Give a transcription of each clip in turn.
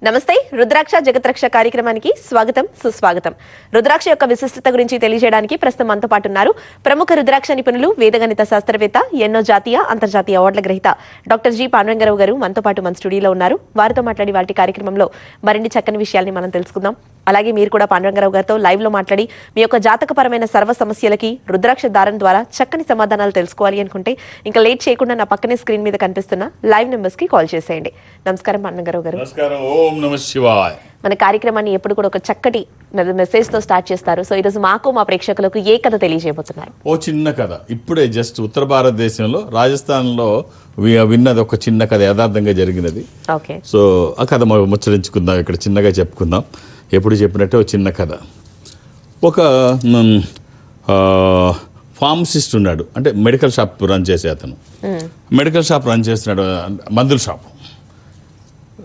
నమస్తే రుద్రాక్ష జగత్రక్ష కార్యక్రమానికి స్వాగతం సుస్వాగతం. రుద్రాక్ష యొక్క విశిష్టత గురించి తెలియజేయడానికి ప్రస్తుతం మనతో పాటు ఉన్నారు ప్రముఖ రుద్రాక్ష నిపుణులు, వేదగణిత శాస్త్రవేత్త, ఎన్నో జాతీయ అంతర్జాతీయ అవార్డుల గ్రహీత డాక్టర్ జి పాండురంగారావు గారు మనతో పాటు మన స్టూడియోలో ఉన్నారు. వారితో మాట్లాడి వాటి కార్యక్రమంలో మరిన్ని చక్కని విషయాల్ని మనం తెలుసుకుందాం. అలాగే మీరు కూడా పాండురంగారావు గారితో లైవ్ లో మాట్లాడి మీ యొక్క జాతకపరమైన సర్వ సమస్యలకి రుద్రాక్ష దారం ద్వారా చక్కని సమాధానాలు తెలుసుకోవాలి అనుకుంటే ఇంకా లేట్ చేయకుండా నా పక్కనే స్క్రీన్ మీద కనిపిస్తున్న లైవ్ నెంబర్స్ కి కాల్ చేసేయండి. నమస్కారం పాండురంగారావు గారు. నమస్కారం. ఓం నమః శివాయ. మన కార్యక్రమాన్ని ఎప్పుడు కూడా ఒక చక్కటి మెసేజ్ తో స్టార్ట్ చేస్తారు. సో ఈరోజు మాకు మా ప్రేక్షకులకు ఏ కథ తెలియజేయబోతున్నారు? ఓ చిన్న కథ. ఇప్పుడే జస్ట్ ఉత్తర భారతదేశంలో రాజస్థాన్లో విన్నది ఒక చిన్న కథ, యథార్థంగా జరిగినది. ఓకే, సో ఆ కథ ముచ్చరించుకుందాం, ఇక్కడ చిన్నగా చెప్పుకుందాం. ఎప్పుడు చెప్పినట్టే ఒక చిన్న కథ. ఒక ఫార్మసిస్ట్ ఉన్నాడు, అంటే మెడికల్ షాప్ రన్ చేసే అతను. మెడికల్ షాప్ రన్ చేస్తున్నాడు, మందుల షాప్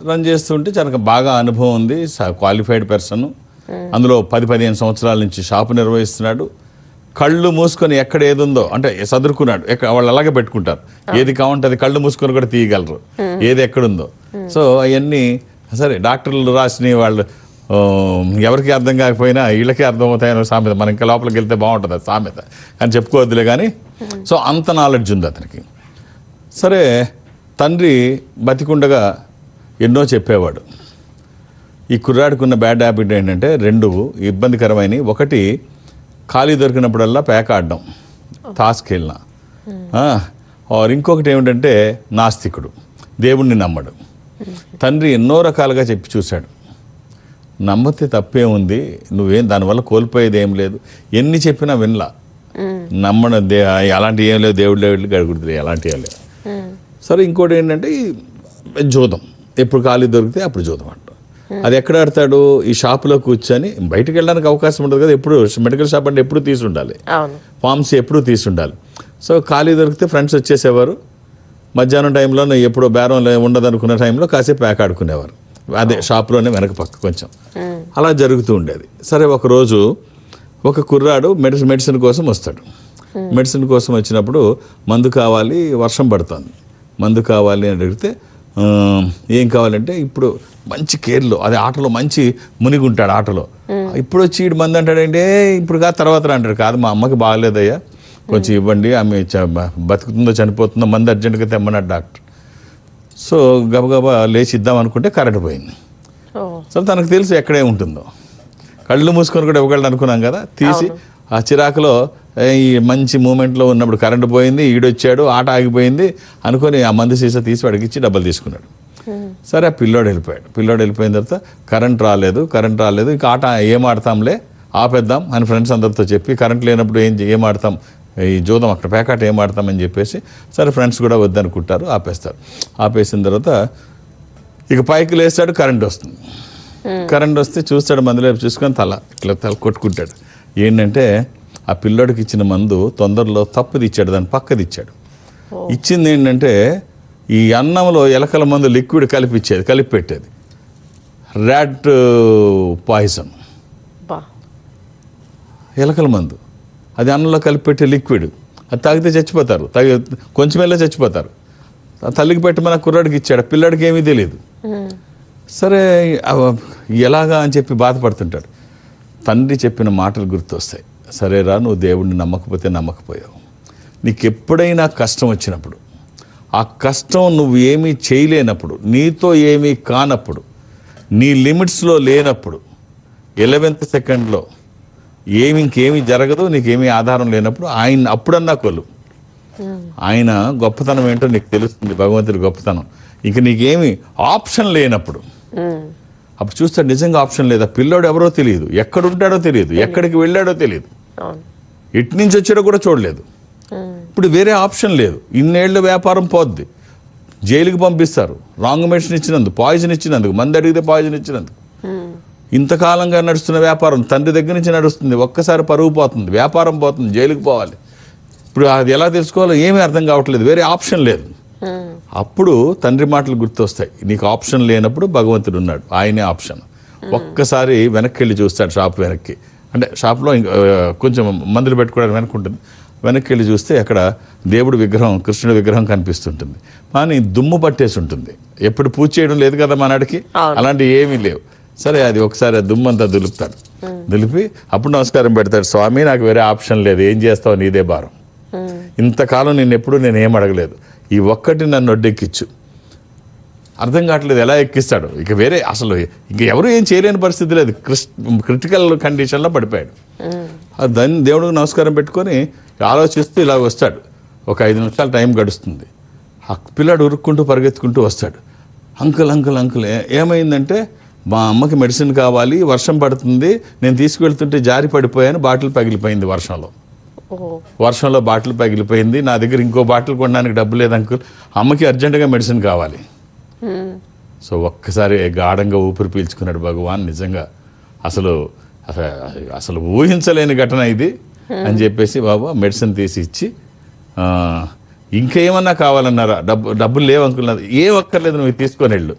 రన్ చేస్తుంటే చాలా బాగా అనుభవం ఉంది, క్వాలిఫైడ్ పర్సన్. అందులో 10-15 సంవత్సరాల నుంచి షాపు నిర్వహిస్తున్నాడు. కళ్ళు మూసుకొని ఎక్కడ ఏది ఉందో అంటే సదురుకున్నాడు. వాళ్ళు అలాగే పెట్టుకుంటారు, ఏది కావాలంటే అది కళ్ళు మూసుకొని కూడా తీయగలరు, ఏది ఎక్కడుందో. సో అవన్నీ సరే డాక్టర్లు రాసిన వాళ్ళు ఎవరికి అర్థం కాకపోయినా వీళ్ళకి అర్థమవుతాయని సామెత. మనం ఇంకా లోపలికి వెళ్తే బాగుంటుంది అది సామెత, కానీ చెప్పుకోవద్దులే. కానీ సో అంత నాలెడ్జ్ ఉంది అతనికి. సరే, తండ్రి బతికుండగా ఎన్నో చెప్పేవాడు. ఈ కుర్రాడికున్న బ్యాడ్ హ్యాబిట్ ఏంటంటే 2 ఇబ్బందికరమైనవి. ఒకటి, ఖాళీ దొరికినప్పుడల్లా పేక ఆడడం, తాసుకెళ్ళిన. ఇంకొకటి ఏమిటంటే నాస్తికుడు, దేవుణ్ణి నమ్మడు. తండ్రి ఎన్నో రకాలుగా చెప్పి చూశాడు. నమ్మితే తప్పే ఉంది, నువ్వేం దానివల్ల కోల్పోయేది ఏం లేదు. ఎన్ని చెప్పినా వినలా. నమ్మడం అలాంటివి ఏం లేదు, దేవుడు గడుగుతుంది, అలాంటివి ఏం లేదు. సరే, ఇంకోటి ఏంటంటే జోదం. ఎప్పుడు ఖాళీ దొరికితే అప్పుడు జోదం అంట. అది ఎక్కడ ఆడతాడు? ఈ షాపులో కూర్చొని. బయటకు వెళ్ళడానికి అవకాశం ఉండదు కదా, ఎప్పుడు మెడికల్ షాప్ అంటే ఎప్పుడు తీసుండాలి, ఫార్మసీ ఎప్పుడు తీసుండాలి. సో ఖాళీ దొరికితే ఫ్రెండ్స్ వచ్చేసేవారు. మధ్యాహ్నం టైంలో ఎప్పుడో బేరం ఉండదనుకున్న టైంలో కాసేపు ప్యాక్ ఆడుకునేవారు, అదే షాప్లోనే వెనక పక్క కొంచెం. అలా జరుగుతూ ఉండేది. సరే, ఒకరోజు ఒక కుర్రాడు మెడిసిన్ కోసం వస్తాడు. మెడిసిన్ కోసం వచ్చినప్పుడు మందు కావాలి, వర్షం పడుతుంది, మందు కావాలి అని అడిగితే ఏం కావాలంటే ఇప్పుడు మంచి కేర్లో, అదే ఆటలో మంచి మునిగి ఉంటాడు ఆటలో. ఇప్పుడు వచ్చి ఈడు మంది అంటాడంటే ఇప్పుడు కాదు తర్వాత అంటాడు. కాదు, మా అమ్మకి బాగలేదయ్యా, కొంచెం ఇవ్వండి, ఆమె బతుకుతుందో చనిపోతుందో, మంది అర్జెంటుగా తెమ్మన్నాడు డాక్టర్. సో గబగబా లేచి ఇద్దాం అనుకుంటే కరెంట్ పోయింది. సో తనకు తెలుసు ఎక్కడే ఉంటుందో. కళ్ళు మూసుకొని కూడా ఇవ్వగలడు అనుకున్నాం కదా, తీసి ఆ చిరాకులో ఈ మంచి మూమెంట్లో ఉన్నప్పుడు కరెంటు పోయింది, ఈడొచ్చాడు, ఆట ఆగిపోయింది అనుకొని ఆ మందు సీసా తీసి వాడికి ఇచ్చి డబ్బులు తీసుకున్నాడు. సరే, ఆ పిల్లోడు వెళ్ళిపోయాడు. పిల్లోడు వెళ్ళిపోయిన తర్వాత కరెంట్ రాలేదు, ఇంకా ఆట ఏం ఆడతాంలే, ఆపేద్దాం అని ఫ్రెండ్స్ అందరితో చెప్పి, కరెంట్ లేనప్పుడు ఏం ఆడతాం, ఈ జోదం అక్కడ పేకాట ఏం ఆడతామని చెప్పేసి, సరే ఫ్రెండ్స్ కూడా వద్దనుకుంటారు, ఆపేస్తారు. ఆపేసిన తర్వాత ఇక పైకి లేస్తాడు, కరెంట్ వస్తుంది. కరెంట్ వస్తే చూస్తాడు, మందులో చూసుకొని తల కొట్టుకుంటాడు. ఏంటంటే ఆ పిల్లోడికి ఇచ్చిన మందు తొందరలో తప్పుది ఇచ్చాడు, దాన్ని పక్కది ఇచ్చాడు. ఇచ్చింది ఏంటంటే ఈ అన్నంలో ఎలకల మందు లిక్విడ్ కలిపి పెట్టేది, ర్యాట్ పాయిజన్, ఎలకల మందు. అది అన్నంలో కలిపి పెట్టే లిక్విడ్, అది తాగితే చచ్చిపోతారు, కొంచెమేలా చచ్చిపోతారు. తల్లికి పెట్టమని కుర్రాడికి ఇచ్చాడు, పిల్లాడికి ఏమీ తెలియదు. సరే, ఎలాగా అని చెప్పి బాధపడుతుంటాడు. తండ్రి చెప్పిన మాటలు గుర్తొస్తాయి. సరేరా, నువ్వు దేవుడిని నమ్మకపోతే నమ్మకపోయావు. నీకు ఎప్పుడైనా కష్టం వచ్చినప్పుడు, ఆ కష్టం నువ్వు ఏమీ చేయలేనప్పుడు, నీతో ఏమీ కానప్పుడు, నీ లిమిట్స్లో లేనప్పుడు, 11th సెకండ్లో ఇంకేమీ జరగదు, నీకేమీ ఆధారం లేనప్పుడు ఆయన అప్పుడన్నా కొలు. ఆయన గొప్పతనం ఏంటో నీకు తెలుస్తుంది, భగవంతుడి గొప్పతనం. ఇంక నీకేమీ ఆప్షన్ లేనప్పుడు అప్పుడు చూస్తాడు, నిజంగా ఆప్షన్ లేదా. పిల్లోడు ఎవరో తెలియదు, ఎక్కడుంటాడో తెలియదు, ఎక్కడికి వెళ్ళాడో తెలియదు, ఎటు నుంచి వచ్చాడో కూడా చూడలేదు. ఇప్పుడు వేరే ఆప్షన్ లేదు. ఇన్నేళ్ళు వ్యాపారం పోద్ది, జైలుకి పంపిస్తారు, రాంగ్ మెడిసిన్ ఇచ్చినందుకు, పాయిజన్ ఇచ్చినందుకు, మంది అడిగితే పాయిజన్ ఇచ్చినందుకు. ఇంతకాలంగా నడుస్తున్న వ్యాపారం తండ్రి దగ్గర నుంచి నడుస్తుంది, ఒక్కసారి పరుగు పోతుంది, వ్యాపారం పోతుంది, జైలుకి పోవాలి. ఇప్పుడు అది ఎలా తెలుసుకోవాలో ఏమీ అర్థం కావట్లేదు, వేరే ఆప్షన్ లేదు. అప్పుడు తండ్రి మాటలు గుర్తొస్తాయి. నీకు ఆప్షన్ లేనప్పుడు భగవంతుడు ఉన్నాడు, ఆయనే ఆప్షన్. ఒక్కసారి వెనక్కి వెళ్ళి చూస్తాడు, షాప్ వెనక్కి, అంటే షాప్లో కొంచెం మందులు పెట్టుకోవడానికి వెనక్కి ఉంటుంది. వెనక్కి వెళ్ళి చూస్తే అక్కడ దేవుడి విగ్రహం, కృష్ణుడి విగ్రహం కనిపిస్తుంటుంది. కానీ దుమ్ము పట్టేసి ఉంటుంది. ఎప్పుడు పూజ చేయడం లేదు కదా మనడికి, అలాంటివి ఏమీ లేవు. సరే, అది ఒకసారి దుమ్మంతా దులుపుతాడు. దులిపి అప్పుడు నమస్కారం పెడతాడు. స్వామి, నాకు వేరే ఆప్షన్ లేదు, ఏం చేస్తావు, నీదే భారం. ఇంతకాలం నేను ఏం అడగలేదు, ఈ ఒక్కటి నన్ను ఒడ్డెక్కిచ్చు. అర్థం కావట్లేదు ఎలా ఎక్కిస్తాడు. ఇక వేరే అసలు ఇంక ఎవరు ఏం చేయలేని పరిస్థితి లేదు. క్రిటికల్ కండిషన్లో పడిపోయాడు. దాన్ని దేవుడికి నమస్కారం పెట్టుకొని ఆలోచిస్తూ ఇలా వస్తాడు. ఒక 5 నిమిషాలు టైం గడుస్తుంది. ఆ పిల్లాడు ఉరుక్కుంటూ పరిగెత్తుకుంటూ వస్తాడు. అంకుల్ అంకుల్ అంకుల్ ఏమైందంటే, మా అమ్మకి మెడిసిన్ కావాలి, వర్షం పడుతుంది, నేను తీసుకువెళ్తుంటే జారి పడిపోయాను, బాటిల్ పగిలిపోయింది వర్షంలో బాటిల్ పగిలిపోయింది, నా దగ్గర ఇంకో బాటిల్ కొనడానికి డబ్బు లేదు అంకుల్, అమ్మకి అర్జెంటుగా మెడిసిన్ కావాలి. సో ఒక్కసారి గాఢంగా ఊపిరి పీల్చుకున్నాడు భగవాన్. నిజంగా అసలు అసలు ఊహించలేని ఘటన ఇది అని చెప్పేసి బాబా మెడిసిన్ తీసి ఇచ్చి, ఇంకేమన్నా కావాలన్నారా, డబ్బులు లేవు అంకుల్, ఏం అక్కర్లేదు, నువ్వు తీసుకొని వెళ్ళు,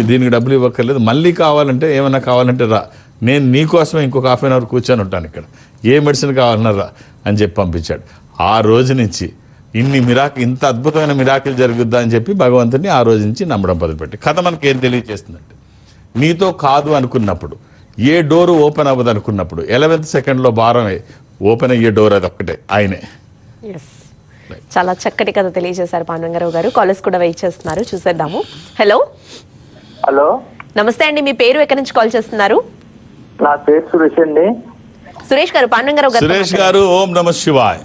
దీనికి డబ్బులు ఇవ్వక్కర్లేదు, మళ్ళీ కావాలంటే ఏమన్నా కావాలంటే రా, నేను నీకోసమే ఇంకొక హాఫ్ అన్ అవర్ కూర్చొని ఉంటాను ఇక్కడ, ఏ మెడిసిన్ కావాలన్నారా అని చెప్పి పంపించాడు. ఆ రోజు నుంచి ఇంత అద్భుతమైన మిరాకిల్ జరుగుద్దా అని చెప్పి భగవంతుని ఆ రోజు నుంచి నమ్మడం మొదలుపెట్టి. కథ మనకి ఏం తెలియజేస్తుందంటే, నీతో కాదు అనుకున్నప్పుడు, ఏ డోరు ఓపెన్ అవ్వదు అనుకున్నప్పుడు 11th సెకండ్లో భారం ఓపెన్ అయ్యే డోర్ అది ఒక్కటే, ఆయనే. చాలా చక్కటి కథ తెలియజేశారు పాండురంగారావు గారు. కాలర్స్ కూడా వెయిట్ చేస్తున్నారు, చూసేద్దాము. హలో హలో, నమస్తే అండి, మీ పేరు ఎక్కడి నుంచి కాల్ చేస్తున్నారు? నా పేరు సురేష్ అండి. సురేష్ గారు, పాండురంగారావు గారు. సురేష్ గారు, ఓం నమ శివాయ్.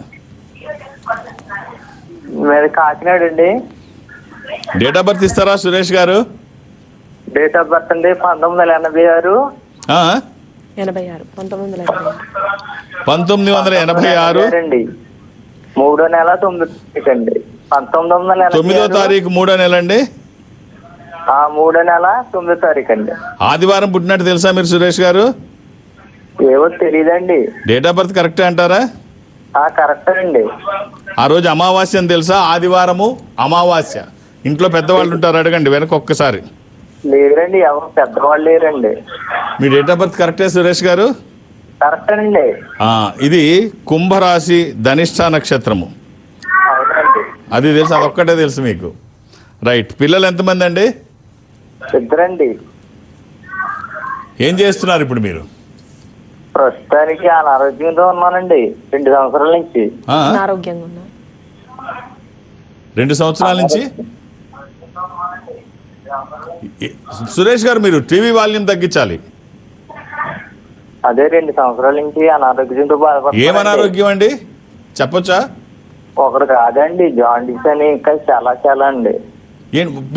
మీరు కాకినాడ అండి. డేట్ ఆఫ్ బర్త్ ఇస్తారా సురేష్ గారు? డేట్ ఆఫ్ బర్త్ అండి 1986. 1986 అండి. 3వ నెల 9వ తారీఖు అండి. 9వ తారీఖు 3వ నెల అండి. 3వ నెల 9వ తారీఖు అండి. ఆదివారం పుట్టినట్టు తెలుసా మీరు సురేష్ గారు? ఏవో తెలియదండి. డేట్ ఆఫ్ బర్త్ కరెక్టే అంటారా? కరెక్ట్ అండి. ఆ రోజు అమావాస్య అని తెలుసా? ఆదివారము అమావాస్య. ఇంట్లో పెద్దవాళ్ళు ఉంటారు, అడగండి వెనక ఒక్కసారి. లేరండి, ఎవరు పెద్దవాళ్ళు లేరండి. మీ డేట్ ఆఫ్ బర్త్ కరెక్టే సురేష్ గారు? కరెక్ట్ అండి. ఇది కుంభరాశి, ధనిష్ట నక్షత్రము. అవునండి. అది తెలుసు, అదొక్కటే తెలుసు మీకు. రైట్. పిల్లలు ఎంతమంది అండి? 2 అండి. ఏం చేస్తున్నారు ఇప్పుడు మీరు? ప్రస్తుతానికి అనారోగ్యంతో ఉన్నానండి 2 సంవత్సరాల నుంచి. ఆరోగ్యంగా ఉన్నారు 2 సంవత్సరాల నుంచి. సురేష్ గారు, మీరు టీవీ వాల్యూమ్ తగ్గించాలి. అదే 2 సంవత్సరాల నుంచి అనారోగ్యంతో బాధపడుతున్నారు. ఏం అనారోగ్యం అండి, చెప్పొచ్చా? ఒకటి కాదండి, జాండీస్ అని ఇంకా చాలా చాలా అండి.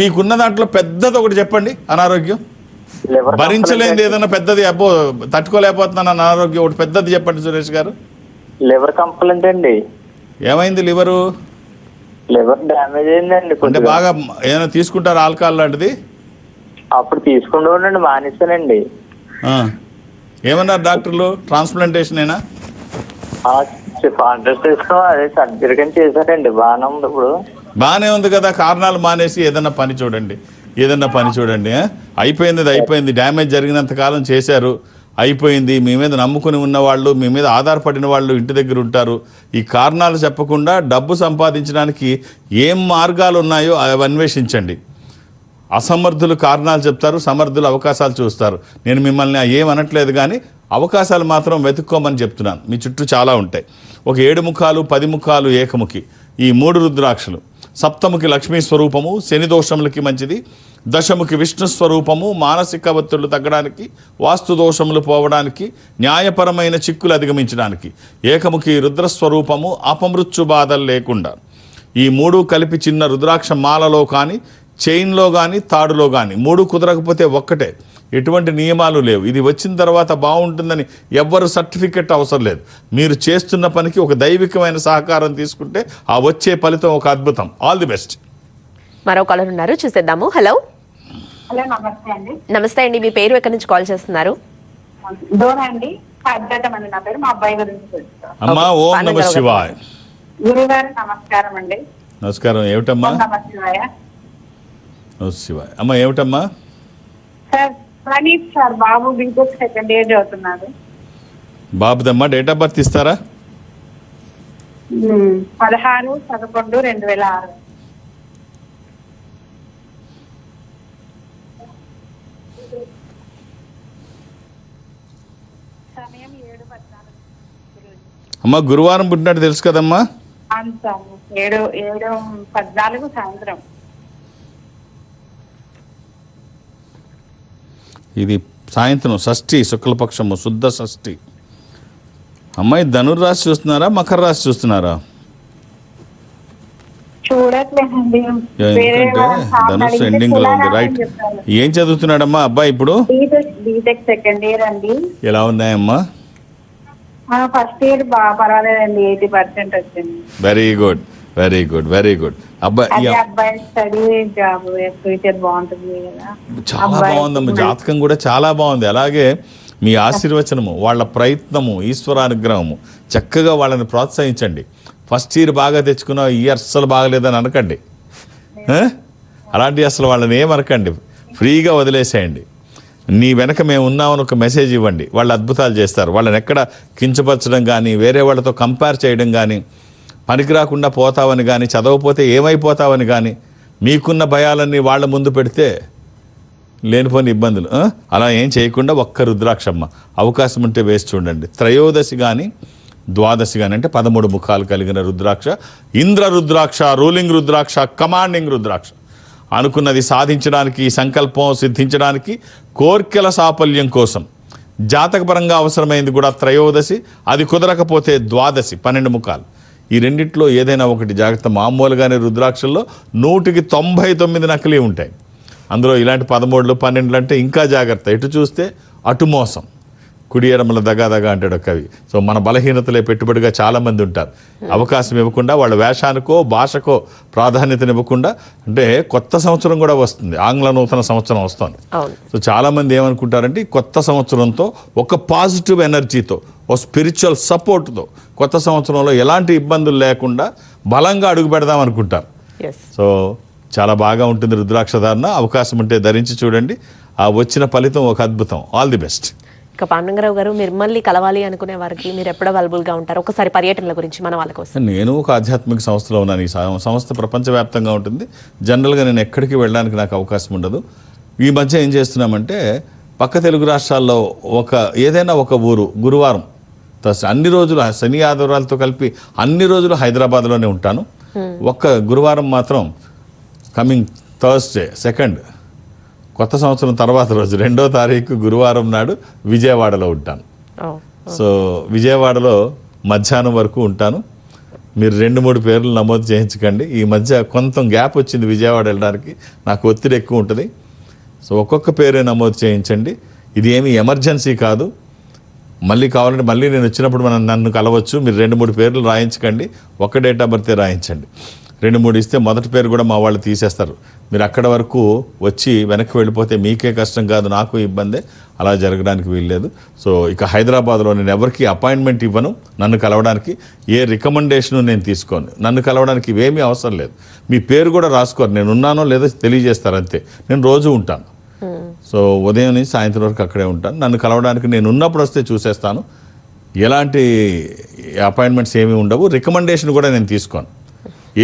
మీకున్న దాంట్లో పెద్దది ఒకటి చెప్పండి. అనారోగ్యం భరించలేనిది ఏదైనా పెద్దది, అబ్బో తట్టుకోలేకపోతున్నాను అనారోగ్యం, ఒకటి పెద్దది చెప్పండి సురేష్ గారు. లివర్ కంప్లైంట్ అండి. ఏమైంది లివరు? లివర్ డ్యామేజ్ అయిందండి. అంటే బాగా ఏమైనా తీసుకుంటారు ఆల్కహాల్ లాంటిది? అప్పుడు తీసుకుంటూ మానేశానండి. ఏమన్నారు డాక్టర్లు? ట్రాన్స్ప్లాంటేషన్ అయినా? అదే సర్జరీ కానీ చేశారండి. బాగానే ఉంది ఇప్పుడు. బాగానే ఉంది కదా. కారణాలు మానేసి ఏదన్నా పని చూడండి. అయిపోయింది. డ్యామేజ్ జరిగినంత కాలం చేశారు, అయిపోయింది. మీ మీద నమ్ముకుని ఉన్న వాళ్ళు, మీ మీద ఆధారపడిన వాళ్ళు ఇంటి దగ్గర ఉంటారు. ఈ కారణాలు చెప్పకుండా డబ్బు సంపాదించడానికి ఏం మార్గాలు ఉన్నాయో అవి అన్వేషించండి. అసమర్థులు కారణాలు చెప్తారు, సమర్థులు అవకాశాలు చూస్తారు. నేను మిమ్మల్ని ఏమనట్లేదు, కానీ అవకాశాలు మాత్రం వెతుక్కోమని చెప్తున్నాను. మీ చుట్టూ చాలా ఉంటాయి. ఒక 7 ముఖాలు, 10 ముఖాలు, ఏకముఖి, ఈ 3 రుద్రాక్షలు. సప్తముఖి లక్ష్మీ స్వరూపము, శని దోషములకి మంచిది. దశముఖి విష్ణు స్వరూపము, మానసిక ఒత్తిళ్లు తగ్గడానికి, వాస్తు దోషములు పోవడానికి, న్యాయపరమైన చిక్కులు అధిగమించడానికి. ఏకముఖి రుద్రస్వరూపము, అపమృత్యు బాధలు లేకుండా. ఈ 3 కలిపి చిన్న రుద్రాక్ష మాలలో కానీ, చైన్లో కానీ, తాడులో కానీ. 3 కుదరకపోతే ఒక్కటే. ఎటువంటి నియమాలు లేవు. ఇది వచ్చిన తర్వాత బాగుంటుందని ఎవ్వరు సర్టిఫికెట్ అవసరం లేదు. మీరు చేస్తున్న పనికి ఒక దైవికమైన సహకారం తీసుకుంటే ఆ వచ్చే ఫలితం ఒక అద్భుతం. All the best. మరో కాలర్ ఉన్నారు, చూసేద్దాము. హలో. హలో, నమస్తే అండి. నమస్తే అండి, మీ పేరు ఎక్కడి నుంచి కాల్ చేస్తున్నారు? డోనా అండి, అండి నా పేరు. మా అబ్బాయి గురించి అమ్మా. ఓం నమ శివాయ. గురుగారు నమస్కారం అండి. నమస్కారం. ఏమిటమ్మా? నమశివాయ. శివాయ. అమ్మా ఏమిటమ్మా? సార్ ప్రణీత్ సార్, బాబు బీటెక్ 2nd ఇయర్ చదువుతున్నారు. బాబుదమ్మా డేట్ ఆఫ్ బర్త్ ఇస్తారా? 16/11/2006. సమయం 7:14. అమ్మ గురువారం పుట్టినట్టు తెలుసు కదమ్మా? అవును సార్. 7:14 సాయంత్రం. ఇది సాయంత్రం షష్ఠి, శుక్లపక్షము, శుద్ధ షష్ఠి. అమ్మాయి ధనుర్రాశి చూస్తున్నారా, మకర రాశి చూస్తున్నారా? చూడట్లేదండి. ఎందుకంటే ధనుసు ఎండింగ్ లో ఉంది. రైట్. ఏం చదువుతున్నాడమ్మా అబ్బాయి ఇప్పుడు? బీటెక్ సెకండ్ ఇయర్ అండి. ఎలా ఉన్నాయమ్మా? ఫస్ట్ ఇయర్ పర్వాలేదండి, 80% వచ్చింది. Very good, very good, very good. అబ్బాయి అదే అబ్బాయి స్టడీ జాబ్ ఫ్యూచర్ బాగుంటుంది కదా. చాలా బాగుందమ్మా, జాతకం కూడా చాలా బాగుంది. అలాగే మీ ఆశీర్వచనము, వాళ్ళ ప్రయత్నము, ఈశ్వరానుగ్రహము, చక్కగా వాళ్ళని ప్రోత్సహించండి. ఫస్ట్ ఇయర్ బాగా తెచ్చుకున్నావు, ఈ ఇయర్ అస్సలు బాగలేదని అనకండి. అలాంటి అసలు వాళ్ళని ఏమనకండి, ఫ్రీగా వదిలేసేయండి. నీ వెనక మేము ఉన్నామని ఒక మెసేజ్ ఇవ్వండి, వాళ్ళు అద్భుతాలు చేస్తారు. వాళ్ళని ఎక్కడ కించపరచడం కానీ, వేరే వాళ్ళతో కంపేర్ చేయడం కానీ, పనికి రాకుండా పోతావని కానీ, చదవకపోతే ఏమైపోతావని కానీ, మీకున్న భయాలన్నీ వాళ్ళ ముందు పెడితే లేనిపోని ఇబ్బందులు. అలా ఏం చేయకుండా ఒక్క రుద్రాక్షమ్మ అవకాశం ఉంటే వేసి చూడండి. త్రయోదశి కానీ ద్వాదశి కానీ, అంటే 13 ముఖాలు కలిగిన రుద్రాక్ష, ఇంద్ర రుద్రాక్ష, రూలింగ్ రుద్రాక్ష, కమాండింగ్ రుద్రాక్ష. అనుకున్నది సాధించడానికి, సంకల్పం సిద్ధించడానికి, కోర్కెల సాఫల్యం కోసం జాతకపరంగా అవసరమైంది కూడా త్రయోదశి. అది కుదరకపోతే ద్వాదశి, 12 ముఖాలు. ఈ రెండిట్లో ఏదైనా ఒకటి జాగ్రత్త. మామూలుగానే రుద్రాక్షల్లో 199 నకిలీ ఉంటాయి. అందులో ఇలాంటి 13లు 12లు అంటే ఇంకా జాగ్రత్త. ఎటు చూస్తే అటు మోసం. కుడి ఎడమల దగా అంటాడు కవి. సో మన బలహీనతలే పెట్టుబడిగా చాలామంది ఉంటారు. అవకాశం ఇవ్వకుండా, వాళ్ళ వేషానికో భాషకో ప్రాధాన్యతనివ్వకుండా. అంటే కొత్త సంవత్సరం కూడా వస్తుంది, ఆంగ్ల నూతన సంవత్సరం వస్తుంది. సో చాలామంది ఏమనుకుంటారంటే కొత్త సంవత్సరంతో ఒక పాజిటివ్ ఎనర్జీతో, ఒక స్పిరిచువల్ సపోర్ట్తో కొత్త సంవత్సరంలో ఎలాంటి ఇబ్బందులు లేకుండా బలంగా అడుగు పెడదాం అనుకుంటారు. సో చాలా బాగా ఉంటుంది రుద్రాక్ష ధారణ. అవకాశం ఉంటే ధరించి చూడండి, ఆ వచ్చిన ఫలితం ఒక అద్భుతం. All the best. ఇక పాండురంగారావు గారు, మిమ్మల్ని కలవాలి అనుకునే వారికి మీరు ఎప్పుడు అవైలబుల్గా ఉంటారు? ఒకసారి పర్యటనల గురించి మన వాళ్ళ కోసం. నేను ఒక ఆధ్యాత్మిక సంస్థలో ఉన్నాను. ఈ సంస్థ ప్రపంచవ్యాప్తంగా ఉంటుంది. జనరల్గా నేను ఎక్కడికి వెళ్ళడానికి నాకు అవకాశం ఉండదు. ఈ మధ్య ఏం చేస్తున్నామంటే, పక్క తెలుగు రాష్ట్రాల్లో ఏదైనా ఒక ఊరు గురువారం అన్ని రోజులు, శని ఆదివారాలతో కలిపి అన్ని రోజులు హైదరాబాద్లోనే ఉంటాను. ఒక్క గురువారం మాత్రం కమింగ్ థర్స్డే 2nd, కొత్త సంవత్సరం తర్వాత రోజు 2వ తారీఖు గురువారం నాడు విజయవాడలో ఉంటాను. సో విజయవాడలో మధ్యాహ్నం వరకు ఉంటాను. మీరు 2-3 పేర్లు నమోదు చేయించకండి. ఈ మధ్య కొంత గ్యాప్ వచ్చింది విజయవాడ వెళ్ళడానికి, నాకు ఒత్తిడి ఎక్కువ ఉంటుంది. సో ఒక్కొక్క పేరే నమోదు చేయించండి. ఇది ఏమీ ఎమర్జెన్సీ కాదు. మళ్ళీ కావాలంటే మళ్ళీ నేను వచ్చినప్పుడు నన్ను కలవచ్చు. మీరు 2-3 పేర్లు రాయించకండి, ఒక డేట్ ఆఫ్ బర్తే రాయించండి. 2-3 ఇస్తే మొదటి పేరు కూడా మా వాళ్ళు తీసేస్తారు. మీరు అక్కడ వరకు వచ్చి వెనక్కి వెళ్ళిపోతే మీకే కష్టం కాదు, నాకు ఇబ్బందే. అలా జరగడానికి వీల్లేదు. సో ఇక హైదరాబాద్లో నేను ఎవరికి అపాయింట్మెంట్ ఇవ్వను. నన్ను కలవడానికి ఏ రికమెండేషను నేను తీసుకోను. నన్ను కలవడానికి ఇవేమీ అవసరం లేదు. మీ పేరు కూడా రాసుకోరు, నేను ఉన్నానో లేదో తెలియజేస్తారు అంతే. నేను రోజు ఉంటాను. సో ఉదయం నుంచి సాయంత్రం వరకు అక్కడే ఉంటాను. నన్ను కలవడానికి నేను ఉన్నప్పుడు వస్తే చూసేస్తాను. ఎలాంటి అపాయింట్మెంట్స్ ఏమీ ఉండవు. రికమెండేషన్ కూడా నేను తీసుకోను,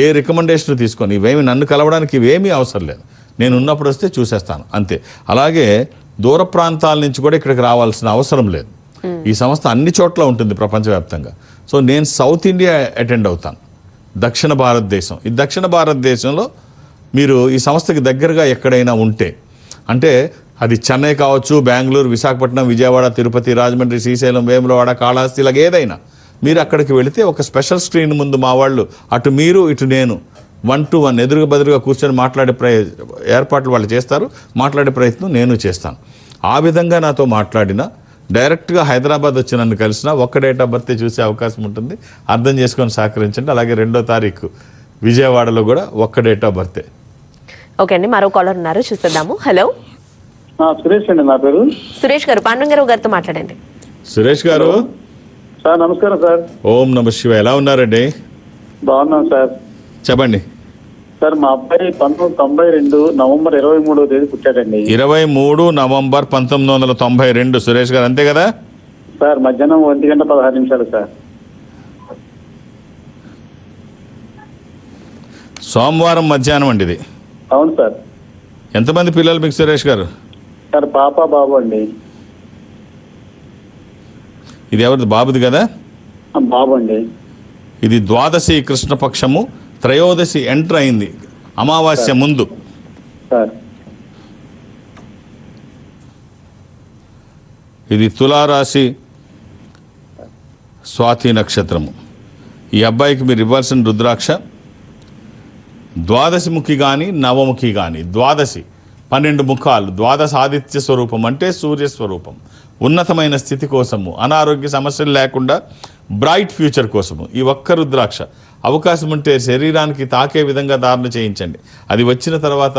ఏ రికమెండేషన్ తీసుకొని. ఇవేమి నన్ను కలవడానికి ఇవేమీ అవసరం లేదు. నేను ఉన్నప్పుడు వస్తే చూసేస్తాను అంతే. అలాగే దూర ప్రాంతాల నుంచి కూడా ఇక్కడికి రావాల్సిన అవసరం లేదు. ఈ సంస్థ అన్ని చోట్ల ఉంటుంది ప్రపంచవ్యాప్తంగా. సో నేను సౌత్ ఇండియా అటెండ్ అవుతాను, దక్షిణ భారతదేశం. ఈ దక్షిణ భారతదేశంలో మీరు ఈ సంస్థకి దగ్గరగా ఎక్కడైనా ఉంటే, అంటే అది చెన్నై కావచ్చు, బెంగళూరు, విశాఖపట్నం, విజయవాడ, తిరుపతి, రాజమండ్రి, శ్రీశైలం, వేములవాడ, కాళహస్తి, ఇలాగ ఏదైనా మీరు అక్కడికి వెళితే ఒక స్పెషల్ స్క్రీన్ ముందు మా వాళ్ళు, అటు మీరు ఇటు నేను 1-to-1 ఎదురుగా బదురుగా కూర్చొని మాట్లాడే ఏర్పాట్లు వాళ్ళు చేస్తారు. మాట్లాడే ప్రయత్నం నేను చేస్తాను. ఆ విధంగా నాతో మాట్లాడినా, డైరెక్ట్గా హైదరాబాద్ వచ్చి నన్ను కలిసినా ఒక్క డేట్ ఆఫ్ బర్త్ చూసే అవకాశం ఉంటుంది. అర్థం చేసుకొని సహకరించండి. అలాగే 2వ తారీఖు విజయవాడలో కూడా ఒక్క డేట్ ఆఫ్ బర్తే. ఓకే అండి, మరో కాలర్ ఉన్నారు, చూసేద్దాము. హలో, సురేష్ అండి నా పేరు. సురేష్ గారు, పాండురంగారావు గారితో మాట్లాడండి. సురేష్ గారు సార్ నమస్కారం సార్. ఓం నమ శివ. ఎలా ఉన్నారండి? బాగున్నాను సార్. చెప్పండి సార్. మా అబ్బాయి 1992 నవంబర్ 23వ తేదీ పుట్టాడండి. 23 నవంబర్ 1992. సురేష్ గారు అంతే కదా సార్? మధ్యాహ్నం 1:16 సార్. సోమవారం మధ్యాహ్నం అండి ఇది. అవును సార్. ఎంతమంది పిల్లలు మీకు సురేష్ గారు? సార్ పాప బాబు అండి. ఇది ఎవరిది? బాబుది కదా. బాబు అండి. ఇది ద్వాదశి కృష్ణపక్షము, త్రయోదశి ఎంటర్ అయింది, అమావాస్య ముందు. సార్ ఇది తులారాశి, స్వాతి నక్షత్రము. ఈ అబ్బాయికి మీరు ఇవ్వాల్సిన రుద్రాక్ష ద్వాదశిముఖి కానీ నవముఖి కానీ. ద్వాదశి 12 ముఖాలు, ద్వాదశ ఆదిత్య స్వరూపం అంటే సూర్యస్వరూపం. ఉన్నతమైన స్థితి కోసము, అనారోగ్య సమస్యలు లేకుండా బ్రైట్ ఫ్యూచర్ కోసము ఈ ఒక్క రుద్రాక్ష అవకాశం ఉంటే శరీరానికి తాకే విధంగా ధారణ చేయించండి. అది వచ్చిన తర్వాత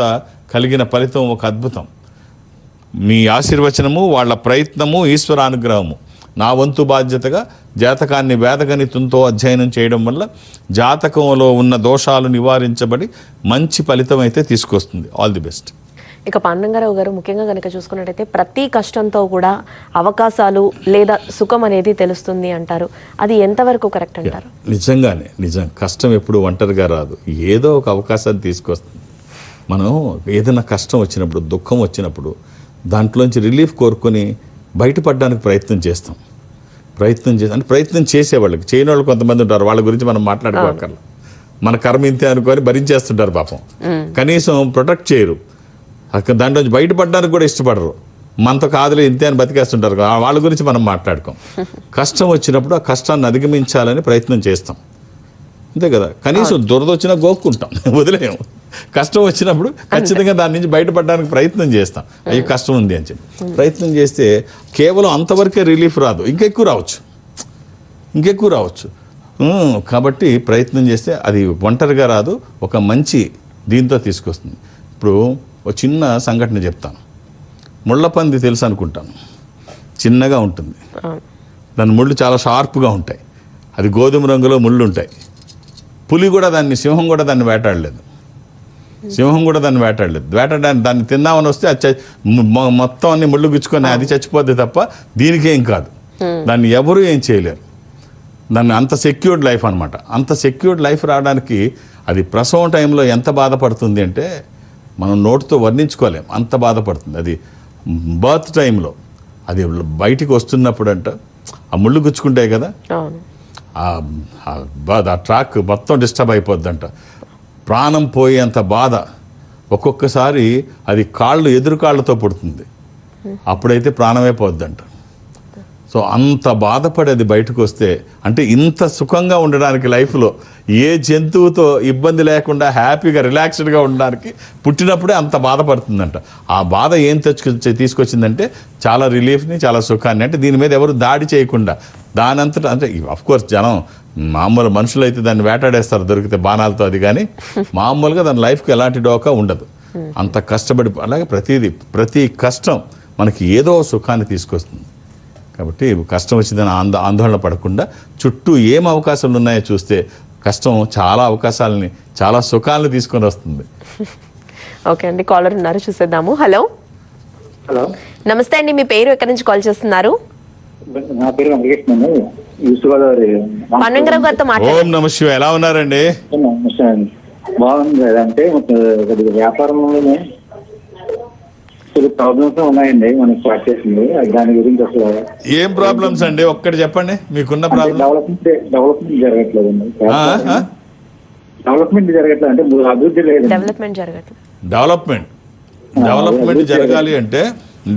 కలిగిన ఫలితం ఒక అద్భుతం. మీ ఆశీర్వచనము, వాళ్ళ ప్రయత్నము, ఈశ్వరానుగ్రహము. నా వంతు బాధ్యతగా జాతకాన్ని వేదగణితంతో అధ్యయనం చేయడం వల్ల జాతకంలో ఉన్న దోషాలు నివారించబడి మంచి ఫలితం అయితే తీసుకొస్తుంది. All the best. ఇక పాండురంగారావు గారు, ముఖ్యంగా కనుక చూసుకున్నట్టయితే ప్రతి కష్టంతో కూడా అవకాశాలు లేదా సుఖం అనేది తెలుస్తుంది అంటారు. అది ఎంతవరకు కరెక్ట్ అంటారు? నిజంగానే నిజం. కష్టం ఎప్పుడు ఒంటరిగా రాదు, ఏదో ఒక అవకాశాన్ని తీసుకొస్తుంది. మనం ఏదైనా కష్టం వచ్చినప్పుడు, దుఃఖం వచ్చినప్పుడు దాంట్లోంచి రిలీఫ్ కోరుకొని బయటపడడానికి ప్రయత్నం చేస్తాం. ప్రయత్నం చేసేవాళ్ళకి, చేయని వాళ్ళు కొంతమంది ఉంటారు. వాళ్ళ గురించి మనం మాట్లాడుకోకర్లా. మన కర్మ ఇంతే అనుకొని భరించేస్తుంటారు పాపం. కనీసం ప్రొటెక్ట్ చేయరు, దాంట్లో బయటపడడానికి కూడా ఇష్టపడరు. మనతో కాదులే ఇంతే అని బతికేస్తుంటారు. వాళ్ళ గురించి మనం మాట్లాడుకోం. కష్టం వచ్చినప్పుడు ఆ కష్టాన్ని అధిగమించాలని ప్రయత్నం చేస్తాం, అంతే కదా. కనీసం దురద వచ్చినా గోక్కుంటాం, వదిలేము. కష్టం వచ్చినప్పుడు ఖచ్చితంగా దాని నుంచి బయటపడడానికి ప్రయత్నం చేస్తాం. అయ్యో కష్టం ఉంది అని చెప్పి ప్రయత్నం చేస్తే కేవలం అంతవరకే రిలీఫ్ రాదు, ఇంకెక్కువ రావచ్చు. కాబట్టి ప్రయత్నం చేస్తే అది ఒంటరిగా రాదు, ఒక మంచి దీంతో తీసుకొస్తుంది. ఇప్పుడు ఒక చిన్న సంఘటన చెప్తాను. ముళ్ళపంది తెలుసు అనుకుంటాను, చిన్నగా ఉంటుంది, దాని ముళ్ళు చాలా షార్ప్గా ఉంటాయి, అది గోధుమ రంగులో ముళ్ళు ఉంటాయి. సింహం కూడా దాన్ని వేటాడలేదు. వేటాడడానికి దాన్ని తిందామని వస్తే అది మొత్తం అన్ని ముళ్ళు గుచ్చుకొని అది చచ్చిపోద్ది తప్ప దీనికేం కాదు. దాన్ని ఎవరు ఏం చేయలేరు. దాన్ని అంత సెక్యూర్డ్ లైఫ్ అనమాట. అంత సెక్యూర్డ్ లైఫ్ రావడానికి అది ప్రసవం టైంలో ఎంత బాధపడుతుంది అంటే మనం నోటితో వర్ణించుకోలేం, అంత బాధపడుతుంది. అది బర్త్ టైంలో అది బయటికి వస్తున్నప్పుడు అంట ఆ ముళ్ళు గుచ్చుకుంటాయి కదా, ఆ ట్రాక్ మొత్తం డిస్టర్బ్ అయిపోద్దంట. ప్రాణం పోయేంత బాధ. ఒక్కొక్కసారి అది ఎదురు కాళ్ళతో పుడుతుంది, అప్పుడైతే ప్రాణమే పోద్దంట. సో అంత బాధపడి అది బయటకు వస్తే, అంటే ఇంత సుఖంగా ఉండడానికి లైఫ్లో ఏ జంతువుతో ఇబ్బంది లేకుండా హ్యాపీగా రిలాక్స్డ్గా ఉండడానికి పుట్టినప్పుడే అంత బాధపడుతుందంట. ఆ బాధ ఏం తీసుకొచ్చిందంటే చాలా రిలీఫ్ని, చాలా సుఖాన్ని. అంటే దీని మీద ఎవరు దాడి చేయకుండా దానంతటా, అంటే అఫ్కోర్స్ జనం మామూలు మనుషులు అయితే దాన్ని వేటాడేస్తారు దొరికితే బాణాలతో, అది కానీ మామూలుగా దాని లైఫ్కి ఎలాంటి డోకా ఉండదు. అంత కష్టపడి, అలాగే ప్రతి కష్టం మనకి ఏదో సుఖాన్ని తీసుకొస్తుంది. కాబట్టి కష్టం వచ్చిందని ఆందోళన పడకుండా చుట్టూ ఏం అవకాశాలు ఉన్నాయో చూస్తే కష్టం చాలా అవకాశాలని, చాలా సుఖాలను తీసుకొని వస్తుంది. ఓకే అండి, కాలర్ ఉన్నారు, చూసేద్దాము. హలో నమస్తే అండి, మీ పేరు, ఎక్కడి నుంచి కాల్ చేస్తున్నారు? నా పేరు వెంకటేశ్వర, ఈస్ట్ గోదావరి. పాండురంగారావు గారితో ఓం నమః శివాయ. ఎలా ఉన్నారండి? బాగుంది కదా. అంటే వ్యాపారంలోనే ప్రాబ్లమ్స్ ఉన్నాయండి మనకి స్టార్ట్ చేసింది. దాని గురించి అసలు ఏం ప్రాబ్లమ్స్ అండి? ఒక్కటి చెప్పండి మీకున్న ప్రాబ్లం. డెవలప్మెంట్ జరగట్లేదండి. డెవలప్మెంట్ జరగట్లేదు అంటే అభివృద్ధి లేదు. డెవలప్మెంట్ జరగాలి అంటే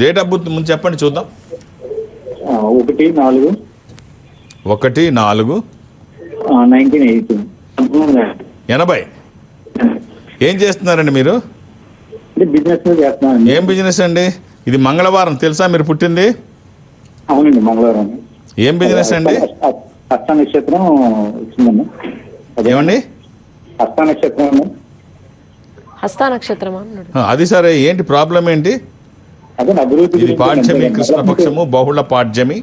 డేట్ ఆఫ్ బర్త్ ముందు చెప్పండి చూద్దాం. 1/4/1980. ఏం చేస్తున్నారండి మీరు? బిజినెస్ చేస్తున్నానండి. ఏం బిజినెస్ అండి? ఇది మంగళవారం తెలుసా మీరు పుట్టింది? అవునండి, మంగళవారం. ఏం బిజినెస్ అండి? హస్త నక్షత్రం వచ్చిందండి. ఏమండి? హస్త నక్షత్రం అన్నాడు. అది సరే, ఏంటి ప్రాబ్లం ఏంటి? అదే అభివృద్ధి. ఇది పాడ్యమి, కృష్ణపక్షము, బహుళ పాడ్యమి.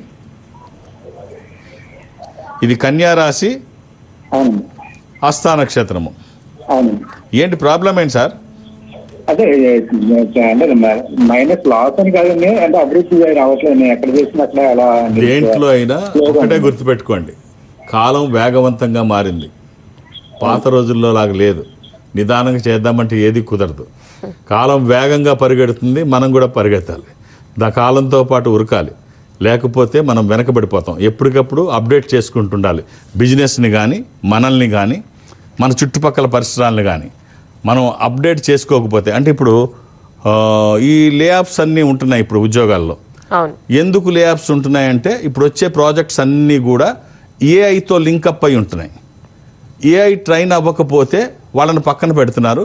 ఇది కన్యా రాశి, హస్త నక్షత్రము. ఏంటి ప్రాబ్లం ఏంటి సార్? అదే అంటే మైనస్ లాస్ అని కాదండి, అంటే అభివృద్ధి రావట్లేదు. నేను ఎక్కడ చేసినా అట్లా అలా. దేంట్లో అయినా ఒకటే గుర్తుపెట్టుకోండి, కాలం వేగవంతంగా మారింది, పాత రోజుల్లో లాగా లేదు. నిదానంగా చేద్దామంటే ఏది కుదరదు. కాలం వేగంగా పరిగెడుతుంది, మనం కూడా పరిగెత్తాలి. కాలంతో పాటు ఉరకాలి, లేకపోతే మనం వెనకబడిపోతాం. ఎప్పటికప్పుడు అప్డేట్ చేసుకుంటుండాలి. బిజినెస్ని కానీ, మనల్ని కానీ, మన చుట్టుపక్కల పరిసరాలను కానీ మనం అప్డేట్ చేసుకోకపోతే, అంటే ఇప్పుడు ఈ లేఆఫ్స్ అన్నీ ఉంటున్నాయి ఇప్పుడు ఉద్యోగాల్లో. అవును. ఎందుకు లేఆఫ్స్ ఉంటున్నాయంటే ఇప్పుడు వచ్చే ప్రాజెక్ట్స్ అన్నీ కూడా ఏఐతో లింకప్ అయి ఉంటున్నాయి. ఏఐ ట్రైన్ అవ్వకపోతే వాళ్ళని పక్కన పెడుతున్నారు.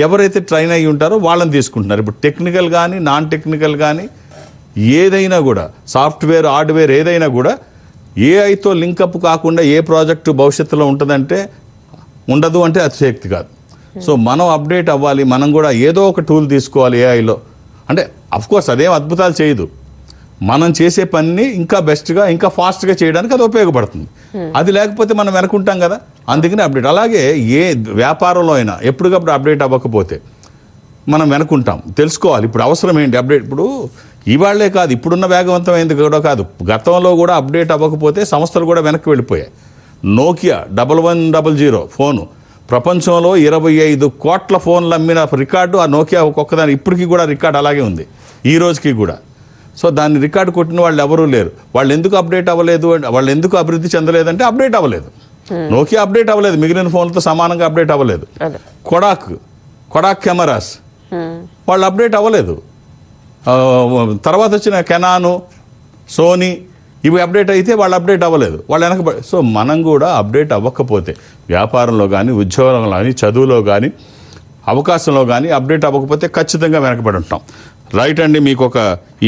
ఎవరైతే ట్రైన్ అయ్యి ఉంటారో వాళ్ళని తీసుకుంటున్నారు. ఇప్పుడు టెక్నికల్ కానీ, నాన్ టెక్నికల్ కానీ ఏదైనా కూడా, సాఫ్ట్వేర్, హార్డ్వేర్ ఏదైనా కూడా ఏఐతో లింకప్ కాకుండా ఏ ప్రాజెక్టు భవిష్యత్తులో ఉంటుందంటే ఉండదు అంటే అతిశయక్తి కాదు. సో మనం అప్డేట్ అవ్వాలి. మనం కూడా ఏదో ఒక టూల్ తీసుకోవాలి ఏఐలో. అంటే అఫ్కోర్స్ అదేం అద్భుతాలు చేయదు. మనం చేసే పనిని ఇంకా బెస్ట్గా, ఇంకా ఫాస్ట్గా చేయడానికి అది ఉపయోగపడుతుంది. అది లేకపోతే మనం వెనుకుంటాం కదా. అందుకని అప్డేట్. అలాగే ఏ వ్యాపారంలో అయినా ఎప్పటికప్పుడు అప్డేట్ అవ్వకపోతే మనం వెనుకుంటాం. తెలుసుకోవాలి ఇప్పుడు అవసరం ఏంటి అప్డేట్. ఇప్పుడు ఇవాళ్లే కాదు, ఇప్పుడున్న వేగవంతమైంది కూడా కాదు, గతంలో కూడా అప్డేట్ అవ్వకపోతే సంస్థలు కూడా వెనక్కి వెళ్ళిపోయాయి. నోకియా 1100 ఫోను ప్రపంచంలో 25 కోట్ల ఫోన్లు అమ్మిన రికార్డు ఆ నోకియా ఒక్కొక్కదాని ఇప్పటికీ కూడా రికార్డు అలాగే ఉంది ఈ రోజుకి కూడా. సో దాన్ని రికార్డు కొట్టిన వాళ్ళు ఎవరూ లేరు. వాళ్ళు ఎందుకు అప్డేట్ అవ్వలేదు, వాళ్ళు ఎందుకు అభివృద్ధి చెందలేదంటే అప్డేట్ అవ్వలేదు. నోకియా అప్డేట్ అవ్వలేదు, మిగిలిన ఫోన్లతో సమానంగా అప్డేట్ అవ్వలేదు. కొడాక్ కెమెరాస్ వాళ్ళు అప్డేట్ అవ్వలేదు. తర్వాత వచ్చిన కెనాను, సోనీ ఇవి అప్డేట్ అయితే వాళ్ళు అప్డేట్ అవ్వలేదు, వాళ్ళు వెనకబడి. సో మనం కూడా అప్డేట్ అవ్వకపోతే వ్యాపారంలో కానీ, ఉద్యోగంలో కానీ, చదువులో కానీ, అవకాశంలో కానీ అప్డేట్ అవ్వకపోతే ఖచ్చితంగా వెనకబడి ఉంటాం. రైట్ అండి. మీకు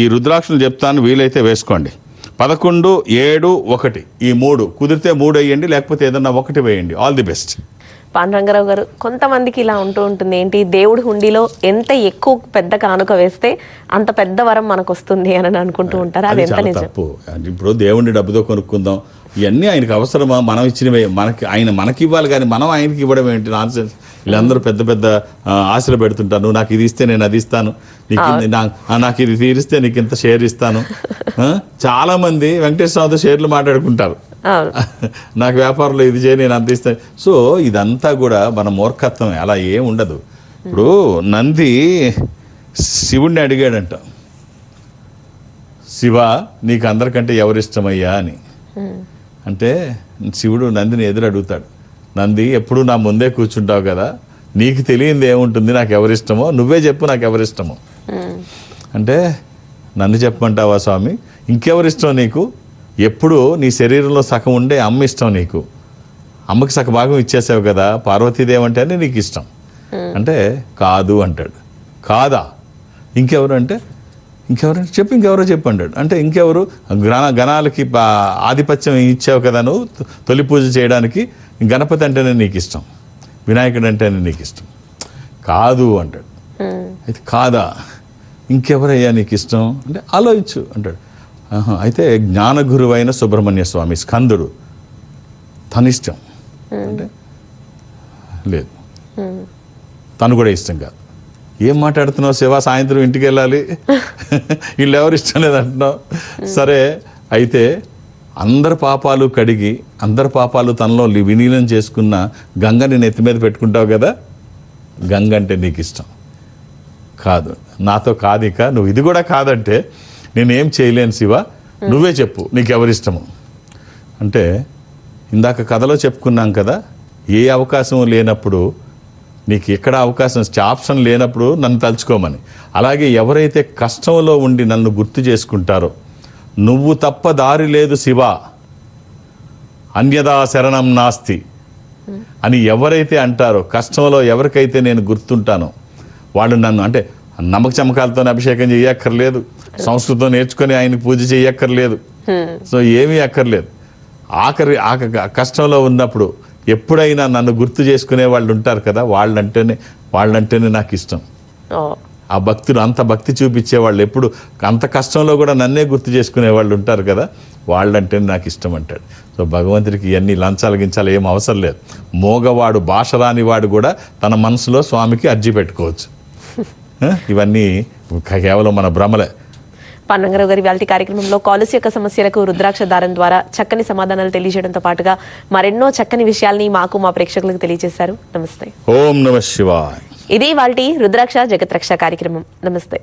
ఈ రుద్రాక్షలు చెప్తాను, వీలైతే వేసుకోండి. 11, 7, 1 ఈ 3 కుదిరితే 3 వేయండి, లేకపోతే ఏదన్నా 1 వేయండి. All the best. పాండురంగారావు గారు, కొంతమందికి ఇలా ఉంటుంది, ఏంటి దేవుడి హుండీలో ఎంత ఎక్కువ పెద్ద కానుక వేస్తే అంత పెద్ద వరం మనకు వస్తుంది అని అనుకుంటూ ఉంటారు. అది ఎంత నిజం? తప్పు. ఇప్పుడు దేవుడిని డబ్బుతో కొనుక్కుందాం, ఇవన్నీ ఆయనకు అవసరమా? మనం ఇచ్చినవే మనకి ఇవ్వాలి, కానీ మనం ఆయనకి ఇవ్వడం ఏంటి? నాన్సెన్స్. వీళ్ళందరూ పెద్ద పెద్ద ఆశలు పెడుతుంటారు. నువ్వు నాకు ఇది ఇస్తే నేను అది ఇస్తాను, నాకు ఇది తీరిస్తే నీకు ఇంత షేర్ ఇస్తాను. చాలా మంది వెంకటేశ్వరరావుతో షేర్లు మాట్లాడుకుంటారు. నాకు వ్యాపారంలో ఇది చేయి, నేను అంత ఇస్తాను. సో ఇదంతా కూడా మన మూర్ఖత్వమే, అలా ఏం ఉండదు. ఇప్పుడు నంది శివుణ్ణి అడిగాడంట, శివ నీకు అందరికంటే ఎవరిష్టమయ్యా అని. అంటే శివుడు నందిని ఎదురు అడుగుతాడు, నంది ఎప్పుడు నా ముందే కూర్చుంటావు కదా, నీకు తెలియంది ఏముంటుంది, నాకు ఎవరిష్టమో నువ్వే చెప్పు, నాకు ఎవరిష్టమో. అంటే నన్ను చెప్పమంటావా స్వామి, ఇంకెవరిష్టం నీకు? ఎప్పుడు నీ శరీరంలో సగం ఉండే అమ్మ ఇష్టం నీకు, అమ్మకి సగ భాగం ఇచ్చేసావు కదా, పార్వతీదేవి అంటేనే నీకు ఇష్టం. అంటే కాదు అంటాడు. కాదా? ఇంకెవరు అంటే చెప్పు, ఇంకెవరో చెప్పు అంటాడు. అంటే ఇంకెవరు? గణాలకి ఆధిపత్యం ఇచ్చావు కదా నువ్వు తొలి పూజ చేయడానికి, గణపతి అంటేనే నీకు ఇష్టం, వినాయకుడు అంటేనే నీకు ఇష్టం. కాదు అంటాడు. అయితే కాదా, ఇంకెవరయ్యా నీకు ఇష్టం అంటే ఆలోచించు అంటాడు. అయితే జ్ఞానగురువైన సుబ్రహ్మణ్య స్వామి స్కందుడు తన ఇష్టం అంటే లేదు, తను కూడా ఇష్టం కాదు. ఏం మాట్లాడుతున్నావు శివ, సాయంత్రం ఇంటికి వెళ్ళాలి, వీళ్ళు ఎవరు ఇష్టం లేదంటున్నావు. సరే అయితే అందరి పాపాలు కడిగి, అందరి పాపాలు తనలో విలీనం చేసుకున్న గంగని నెత్తి మీద పెట్టుకుంటావు కదా, గంగ అంటే నీకు ఇష్టం కాదు, నాతో కాదు, ఇక నువ్వు ఇది కూడా కాదంటే నేనేం చేయలేను శివ, నువ్వే చెప్పు నీకెవరిష్టము అంటే. ఇందాక కథలో చెప్పుకున్నాం కదా, ఏ అవకాశం లేనప్పుడు, నీకు ఎక్కడ అవకాశం ఆప్షన్ లేనప్పుడు నన్ను తలుచుకోమని. అలాగే ఎవరైతే కష్టంలో ఉండి నన్ను గుర్తు చేసుకుంటారో, నువ్వు తప్ప దారి లేదు శివ, అన్యదా శరణం నాస్తి అని ఎవరైతే అంటారో, కష్టంలో ఎవరికైతే నేను గుర్తుంటానో వాళ్ళు నన్ను, అంటే నమ్మక చమకాలతో అభిషేకం చేయక్కర్లేదు, సంస్కృతం నేర్చుకొని ఆయనకు పూజ చేయక్కర్లేదు, సో ఏమీ అక్కర్లేదు. ఆఖరి కష్టంలో ఉన్నప్పుడు ఎప్పుడైనా నన్ను గుర్తు చేసుకునే వాళ్ళు ఉంటారు కదా, వాళ్ళంటేనే నాకు ఇష్టం. ఆ భక్తులు అంత భక్తి చూపించే వాళ్ళు, ఎప్పుడు అంత కష్టంలో కూడా నన్నే గుర్తు చేసుకునే వాళ్ళు ఉంటారు కదా, వాళ్ళంటేనే నాకు ఇష్టం అంటాడు. సో భగవంతుడికి ఇవన్నీ లంచాలు గించాలు ఏం అవసరం లేదు. మోగవాడు, భాష రానివాడు కూడా తన మనసులో స్వామికి అర్జీ పెట్టుకోవచ్చు. ఇవన్నీ కేవలం మన భ్రమలే. పాండురంగారావు గారి వాళ్ళ కార్యక్రమంలో కాలుస్ యొక్క సమస్యలకు రుద్రాక్ష దారం ద్వారా చక్కని సమాధానాలు తెలియజేయడంతో పాటుగా మరెన్నో చక్కని విషయాల్ని మాకు మా ప్రేక్షకులకు తెలియజేశారు. నమస్తే. ఓం నమ శివాయ. ఇది వాళ్ళ రుద్రాక్ష జగత్రక్ష కార్యక్రమం. నమస్తే.